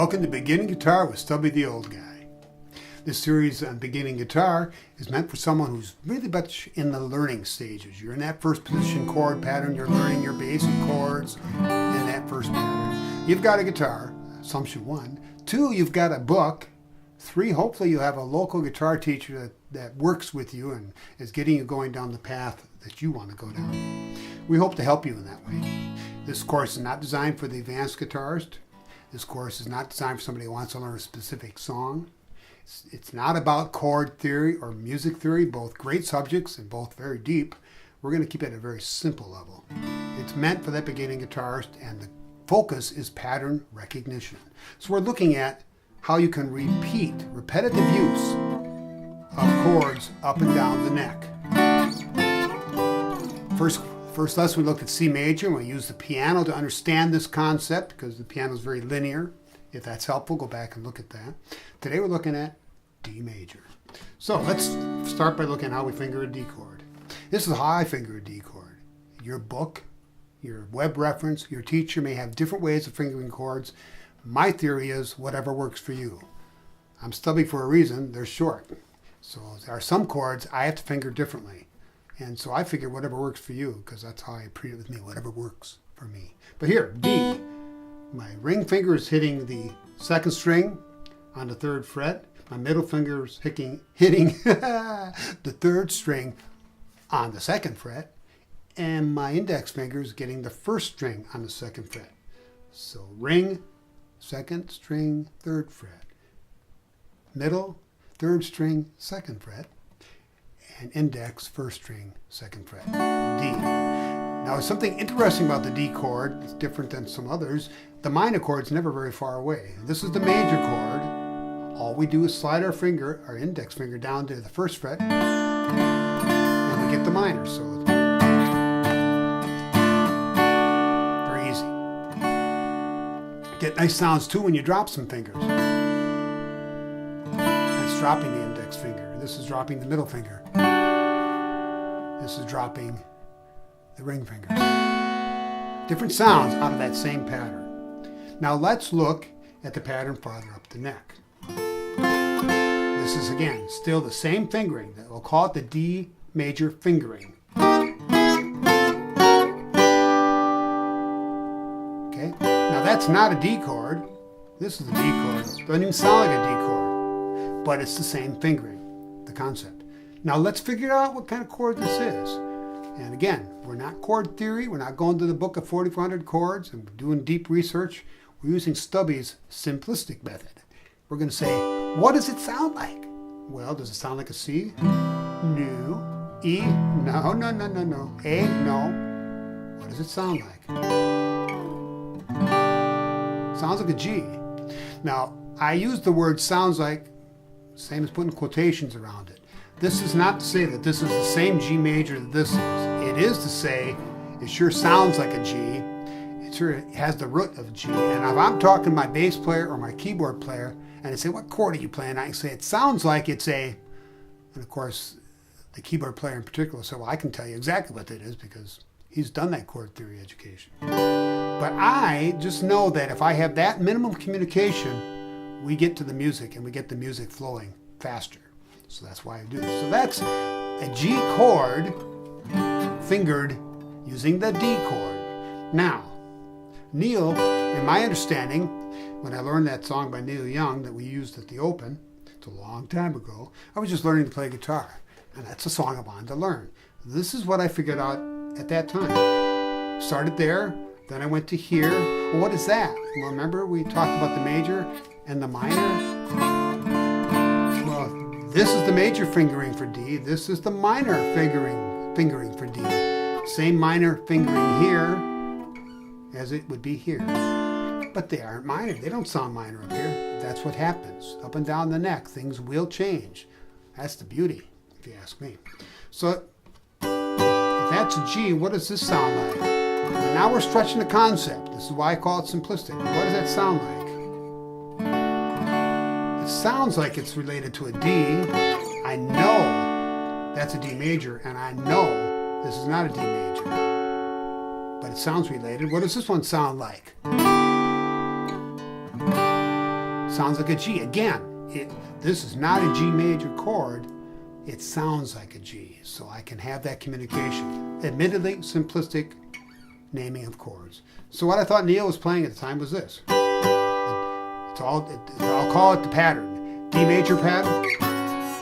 Welcome to Beginning Guitar with Stubby the Old Guy. This series on beginning guitar is meant for someone who's really much in the learning stages. You're in that first position chord pattern, you're learning your basic chords in that first pattern. You've got a guitar, assumption 1. 2, you've got a book. 3, hopefully you have a local guitar teacher that works with you and is getting you going down the path that you want to go down. We hope to help you in that way. This course is not designed for the advanced guitarist. This course is not designed for somebody who wants to learn a specific song. It's not about chord theory or music theory, both great subjects and both very deep. We're going to keep it at a very simple level. It's meant for that beginning guitarist, and the focus is pattern recognition. So we're looking at how you can repeat repetitive use of chords up and down the neck. First lesson we looked at C major, and we used the piano to understand this concept because the piano is very linear. If that's helpful, go back and look at that. Today we're looking at D major. So let's start by looking at how we finger a D chord. This is how I finger a D chord. Your book, your web reference, your teacher may have different ways of fingering chords. My theory is whatever works for you. I'm stubby for a reason, they're short. So there are some chords I have to finger differently. And so I figure whatever works for you, because that's how I treat it with me, whatever works for me. But here, D, my ring finger is hitting the 2nd string on the 3rd fret. My middle finger is hitting the 3rd string on the 2nd fret. And my index finger is getting the 1st string on the 2nd fret. So ring, 2nd string, 3rd fret. Middle, 3rd string, 2nd fret. And index, 1st string, 2nd fret, D. Now, there's something interesting about the D chord. It's different than some others. The minor chord's never very far away. This is the major chord. All we do is slide our finger, our index finger, down to the 1st fret, and we get the minor. So it's very easy. Get nice sounds too when you drop some fingers. That's dropping the index finger. This is dropping the middle finger. This is dropping the ring finger. Different sounds out of that same pattern. Now let's look at the pattern farther up the neck. This is, again, still the same fingering. We'll call it the D major fingering. Okay? Now that's not a D chord. This is a D chord. Doesn't even sound like a D chord. But it's the same fingering, the concept. Now let's figure out what kind of chord this is. And again, we're not chord theory. We're not going to the book of 4,400 chords and doing deep research. We're using Stubby's simplistic method. We're going to say, what does it sound like? Well, does it sound like a C? No. E? No, no, no, no, no. A? No. What does it sound like? Sounds like a G. Now, I use the word sounds like, same as putting quotations around it. This is not to say that this is the same G major that this is. It is to say it sure sounds like a G. It sure has the root of G. And if I'm talking to my bass player or my keyboard player and they say, what chord are you playing? I can say, it sounds like it's a, and of course, the keyboard player in particular, so I can tell you exactly what that is because he's done that chord theory education. But I just know that if I have that minimum communication, we get to the music and we get the music flowing faster. So that's why I do this. So that's a G chord fingered using the D chord. Now, Neil, in my understanding, when I learned that song by Neil Young that we used at the Open, it's a long time ago, I was just learning to play guitar. And that's a song I wanted to learn. This is what I figured out at that time. Started there, then I went to here. Well, what is that? Well, remember we talked about the major and the minor? This is the major fingering for D. This is the minor fingering for D. Same minor fingering here as it would be here. But they aren't minor. They don't sound minor up here. That's what happens. Up and down the neck, things will change. That's the beauty, if you ask me. So if that's a G, what does this sound like? Well, now we're stretching the concept. This is why I call it simplistic. What does that sound like? It sounds like it's related to a D. I know that's a D major, and I know this is not a D major. But it sounds related. What does this one sound like? sounds like a G. Again, this is not a G major chord. It sounds like a G, so I can have that communication. Admittedly, simplistic naming of chords. So what I thought Neil was playing at the time was this. I'll call it the pattern. D major pattern,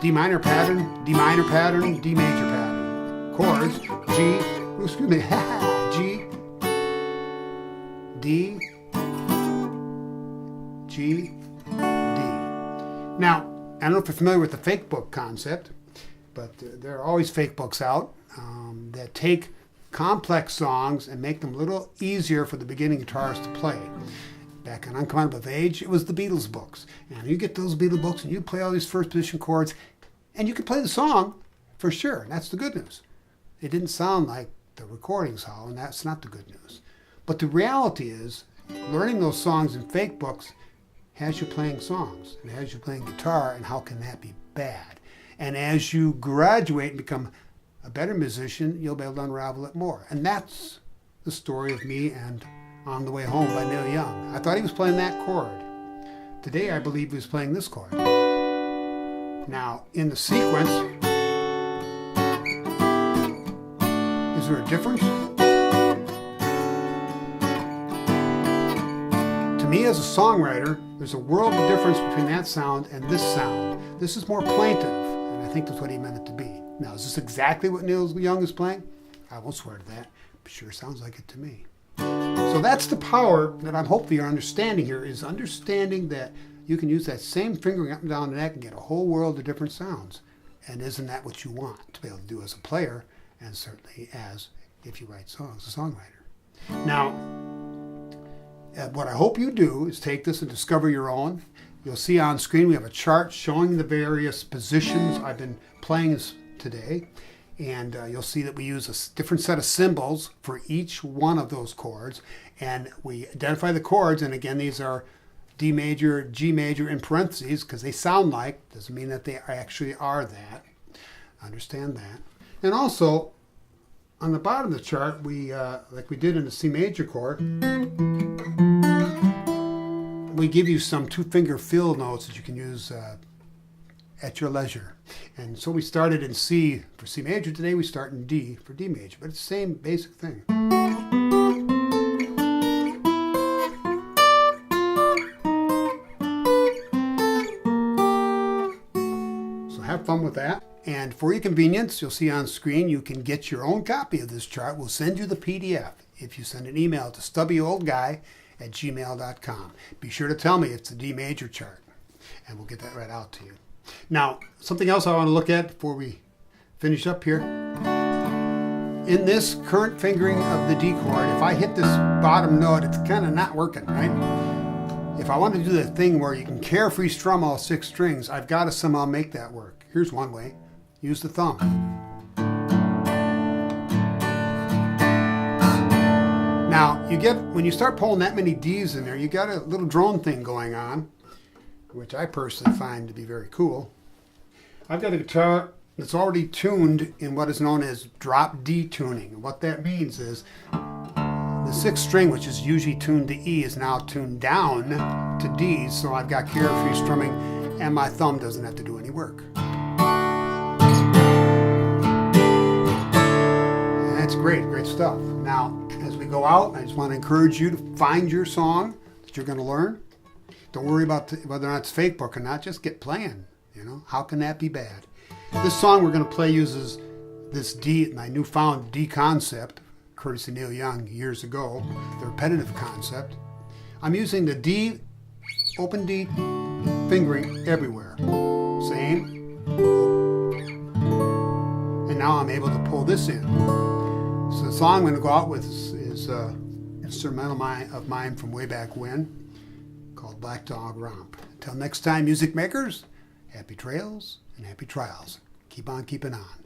D minor pattern, D minor pattern, D major pattern. Chords, G, excuse me, G, D, G, D. Now, I don't know if you're familiar with the fake book concept, but there are always fake books out that take complex songs and make them a little easier for the beginning guitarist to play. Back on Uncommon of Age, it was the Beatles books. And you get those Beatles books and you play all these first position chords and you can play the song for sure. And that's the good news. It didn't sound like the recordings how, and that's not the good news. But the reality is, learning those songs in fake books has you playing songs and has you playing guitar, and how can that be bad? And as you graduate and become a better musician, you'll be able to unravel it more. And that's the story of me and On the Way Home by Neil Young. I thought he was playing that chord. Today I believe he was playing this chord. Now, in the sequence, is there a difference? To me as a songwriter, there's a world of difference between that sound and this sound. This is more plaintive, and I think that's what he meant it to be. Now, is this exactly what Neil Young is playing? I won't swear to that. It sure sounds like it to me. So that's the power that I'm hoping you're understanding here, is understanding that you can use that same fingering up and down the neck and get a whole world of different sounds. And isn't that what you want to be able to do as a player, and certainly as if you write songs, a songwriter? Now, what I hope you do is take this and discover your own. You'll see on screen we have a chart showing the various positions I've been playing today. And you'll see that we use a different set of symbols for each one of those chords. And we identify the chords, and again, these are D major, G major in parentheses, because they sound like, doesn't mean that they actually are that. Understand that. And also, on the bottom of the chart, we like we did in the C major chord, we give you some two-finger fill notes that you can use at your leisure. And so we started in C for C major. Today we start in D for D major, but it's the same basic thing. So have fun with that. And for your convenience, you'll see on screen you can get your own copy of this chart. We'll send you the PDF if you send an email to stubbyoldguy@gmail.com. Be sure to tell me it's the D major chart, and we'll get that right out to you. Now, something else I want to look at before we finish up here. In this current fingering of the D chord, if I hit this bottom note, it's kind of not working, right? If I want to do the thing where you can carefree strum all 6 strings, I've got to somehow make that work. Here's one way. Use the thumb. Now, when you start pulling that many D's in there, you got a little drone thing going on, which I personally find to be very cool. I've got a guitar that's already tuned in what is known as drop D tuning. And what that means is the 6th string, which is usually tuned to E, is now tuned down to D, so I've got carefree strumming and my thumb doesn't have to do any work. And that's great stuff. Now, as we go out, I just want to encourage you to find your song that you're going to learn. Don't worry about whether or not it's fake book or not. Just get playing. You know, how can that be bad? This song we're going to play uses this D, my newfound D concept, courtesy Neil Young years ago, the repetitive concept. I'm using the D, open D fingering everywhere. Same. And now I'm able to pull this in. So the song I'm going to go out with is instrumental of mine from way back when, called Black Dog Romp. Until next time, music makers, happy trails and happy trials. Keep on keeping on.